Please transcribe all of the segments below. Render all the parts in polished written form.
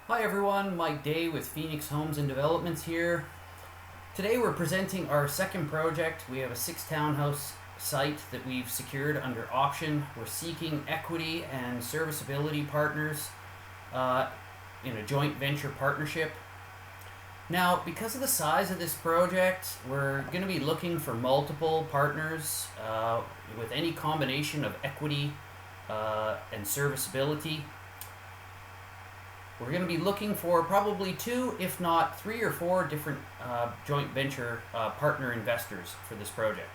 Hi everyone, Mike Day with Phoenix Homes and Developments here. Today we're presenting our second project. We have a 6 townhouse site that we've secured under option. We're seeking equity and serviceability partners in a joint venture partnership. Now, because of the size of this project, we're going to be looking for multiple partners with any combination of equity and serviceability. We're going to be looking for probably 2, if not 3 or 4 different joint venture partner investors for this project.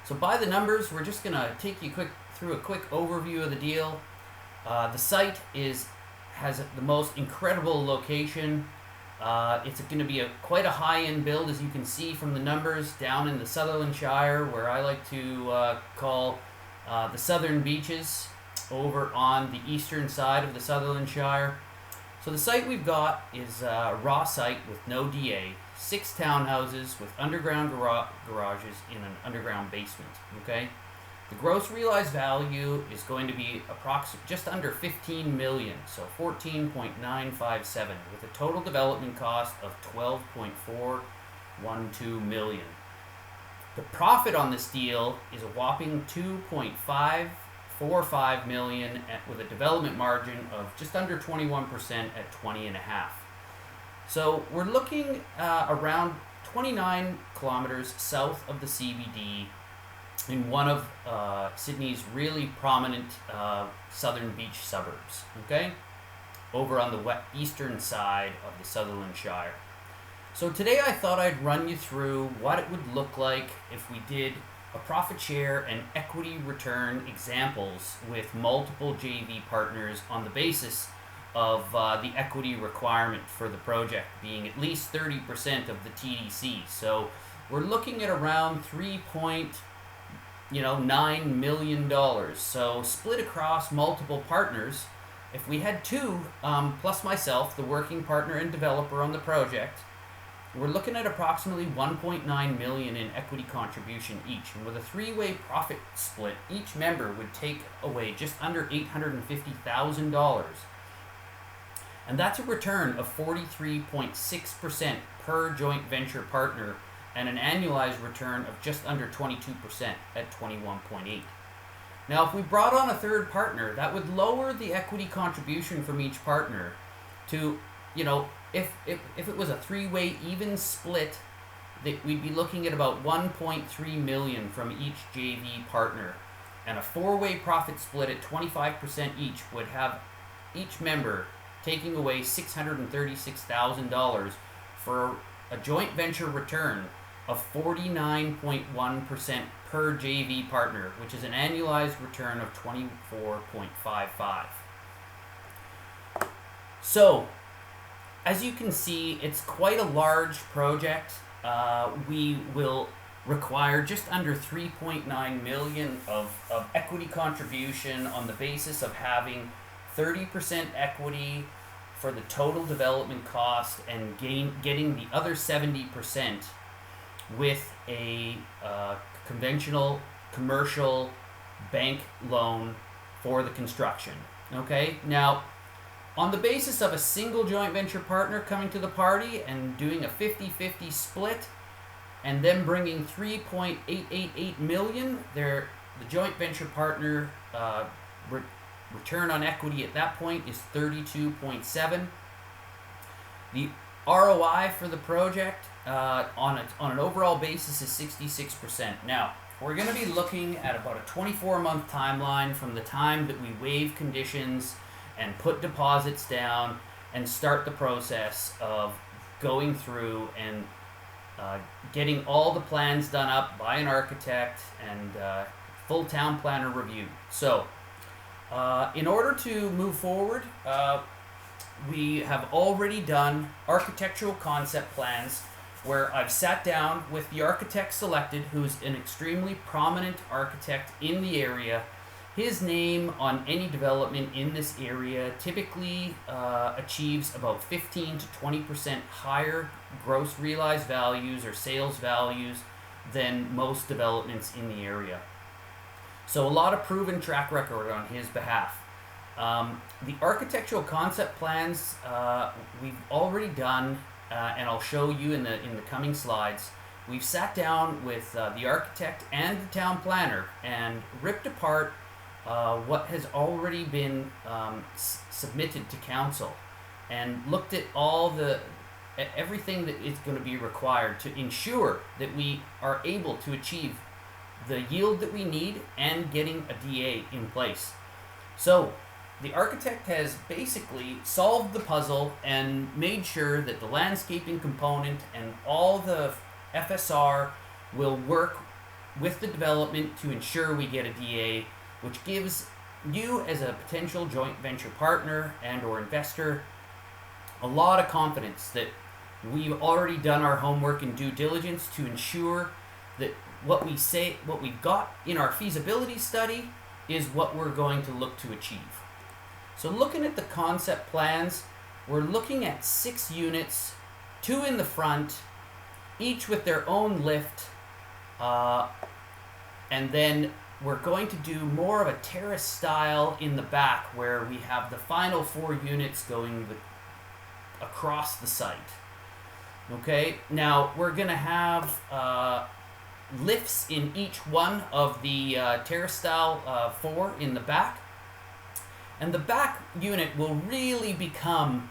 So by the numbers, we're just going to take you through a quick overview of the deal. The site has the most incredible location. It's going to be quite a high-end build, as you can see from the numbers, down in the Sutherland Shire, where I like to call the Southern Beaches, over on the eastern side of the Sutherland Shire. So the site we've got is a raw site with no DA, 6 townhouses with underground garages in an underground basement. Okay, the gross realized value is going to be approximately just under 15 million, so 14.957, with a total development cost of 12.412 million. The profit on this deal is a whopping 2.545 million with a development margin of just under 21% at 20.5. So we're looking around 29 kilometers south of the CBD in one of Sydney's really prominent southern beach suburbs, okay? Over on the eastern side of the Sutherland Shire. So today I thought I'd run you through what it would look like if we did a profit share and equity return examples with multiple JV partners on the basis of the equity requirement for the project being at least 30% of the TDC. So we're looking at around $3.9 million. So split across multiple partners. If we had 2 plus myself, the working partner and developer on the project, we're looking at approximately 1.9 million in equity contribution each, and with a 3-way profit split, each member would take away just under $850,000, and that's a return of 43.6% per joint venture partner, and an annualized return of just under 22% at 21.8. Now, if we brought on a third partner, that would lower the equity contribution from each partner to, if it was a 3-way even split, that we'd be looking at about 1.3 million from each JV partner, and a 4-way profit split at 25% each would have each member taking away $636,000 for a joint venture return of 49.1% per JV partner, which is an annualized return of 24.55. So, as you can see, it's quite a large project. We will require just under 3.9 million of equity contribution on the basis of having 30% equity for the total development cost and getting the other 70% with a conventional commercial bank loan for the construction. Okay, now, on the basis of a single joint venture partner coming to the party and doing a 50-50 split, and then bringing 3.888 million, the joint venture partner return on equity at that point is 32.7. The ROI for the project on an overall basis is 66%. Now, we're going to be looking at about a 24-month timeline from the time that we waive conditions and put deposits down and start the process of going through and getting all the plans done up by an architect and full town planner review. So in order to move forward, we have already done architectural concept plans where I've sat down with the architect selected, who's an extremely prominent architect in the area. His name on any development in this area typically achieves about 15 to 20% higher gross realized values or sales values than most developments in the area. So a lot of proven track record on his behalf. The architectural concept plans we've already done, and I'll show you in the coming slides. We've sat down with the architect and the town planner and ripped apart what has already been submitted to council, and looked at everything that is going to be required to ensure that we are able to achieve the yield that we need and getting a DA in place. So the architect has basically solved the puzzle and made sure that the landscaping component and all the FSR will work with the development to ensure we get a DA, which gives you as a potential joint venture partner and or investor a lot of confidence that we've already done our homework and due diligence to ensure that what we've got in our feasibility study is what we're going to look to achieve. So looking at the concept plans, we're looking at 6 units, 2 in the front, each with their own lift, and then we're going to do more of a terrace style in the back where we have the final 4 units going across the site. Okay, now we're going to have lifts in each one of the terrace style 4 in the back. And the back unit will really become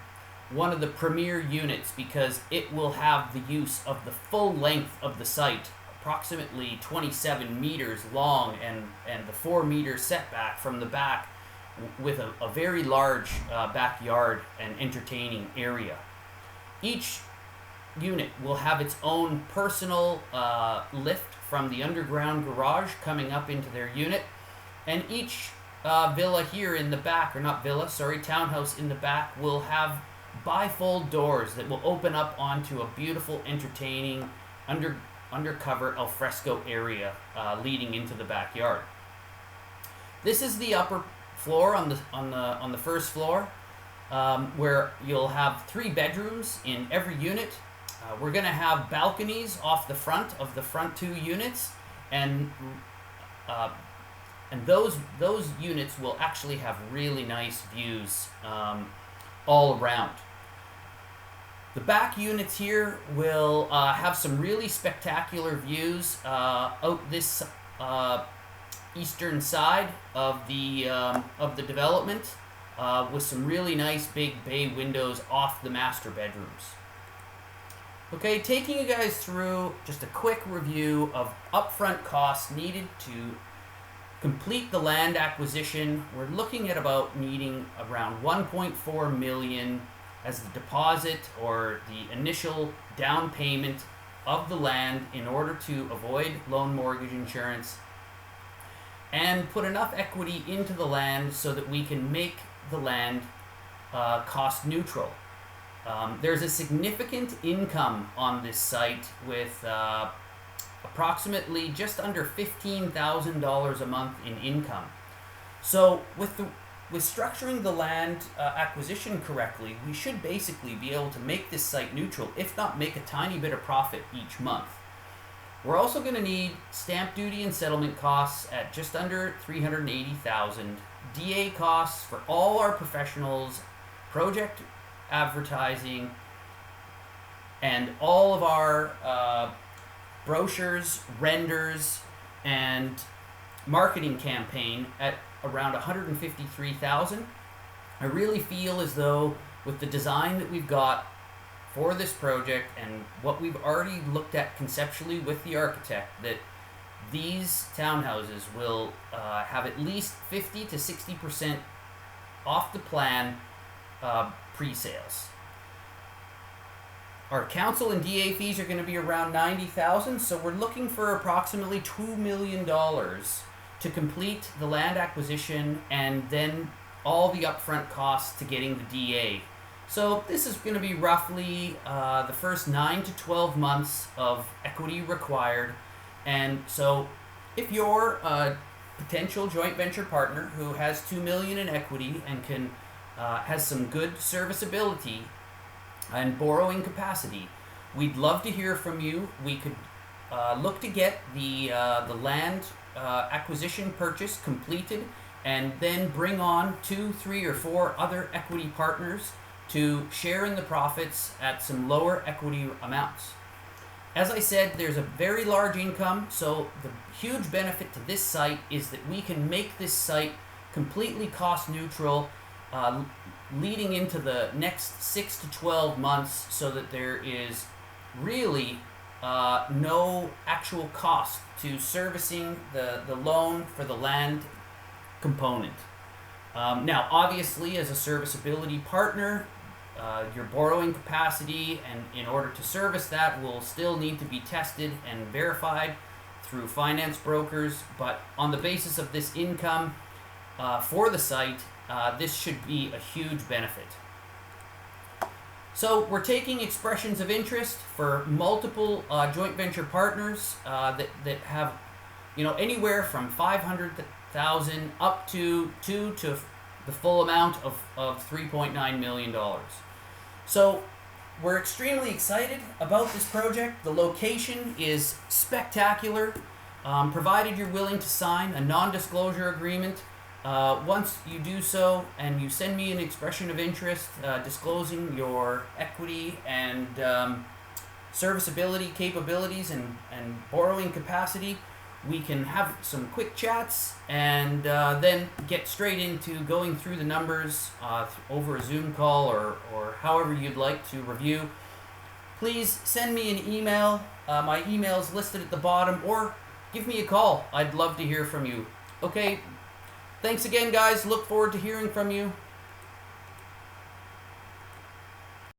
one of the premier units because it will have the use of the full length of the site, approximately 27 meters long, and the 4 meter setback from the back with a very large backyard and entertaining area. Each unit will have its own personal lift from the underground garage coming up into their unit, and each villa here in the back, or not villa, sorry, townhouse in the back will have bifold doors that will open up onto a beautiful, entertaining, undercover alfresco area leading into the backyard. This is the upper floor on the first floor, where you'll have 3 bedrooms in every unit. We're going to have balconies off the front of the front 2 units, and those units will actually have really nice views all around. The back units here will have some really spectacular views out this eastern side of the development, with some really nice big bay windows off the master bedrooms. Okay, taking you guys through just a quick review of upfront costs needed to complete the land acquisition. We're looking at about needing around 1.4 million as the deposit or the initial down payment of the land in order to avoid loan mortgage insurance, and put enough equity into the land so that we can make the land cost neutral. There's a significant income on this site with approximately just under $15,000 a month in income. So with structuring the land acquisition correctly, we should basically be able to make this site neutral, if not make a tiny bit of profit each month. We're also going to need stamp duty and settlement costs at just under $380,000, DA costs for all our professionals, project advertising, and all of our brochures, renders, and marketing campaign at around $153,000. I really feel as though with the design that we've got for this project and what we've already looked at conceptually with the architect, that these townhouses will have at least 50 to 60% off the plan pre-sales. Our council and DA fees are going to be around $90,000, so we're looking for approximately $2 million to complete the land acquisition and then all the upfront costs to getting the DA. So this is going to be roughly the first 9 to 12 months of equity required. And so if you're a potential joint venture partner who has $2 million in equity and has some good serviceability and borrowing capacity, we'd love to hear from you. We could look to get the land acquisition purchase completed and then bring on 2, 3, or 4 other equity partners to share in the profits at some lower equity amounts. As I said, there's a very large income, so the huge benefit to this site is that we can make this site completely cost neutral, leading into the next 6 to 12 months, so that there is really no actual cost to servicing the loan for the land component. Now, obviously, as a serviceability partner, your borrowing capacity, and in order to service that, will still need to be tested and verified through finance brokers. But on the basis of this income for the site, this should be a huge benefit. So we're taking expressions of interest for multiple joint venture partners that have, anywhere from 500,000 up to the full amount of $3.9 million. So we're extremely excited about this project. The location is spectacular, provided you're willing to sign a non-disclosure agreement. Once you do so and you send me an expression of interest disclosing your equity and serviceability capabilities and borrowing capacity, we can have some quick chats and then get straight into going through the numbers over a Zoom call or however you'd like to review. Please send me an email. My email is listed at the bottom, or give me a call. I'd love to hear from you. Okay, thanks again, guys. Look forward to hearing from you.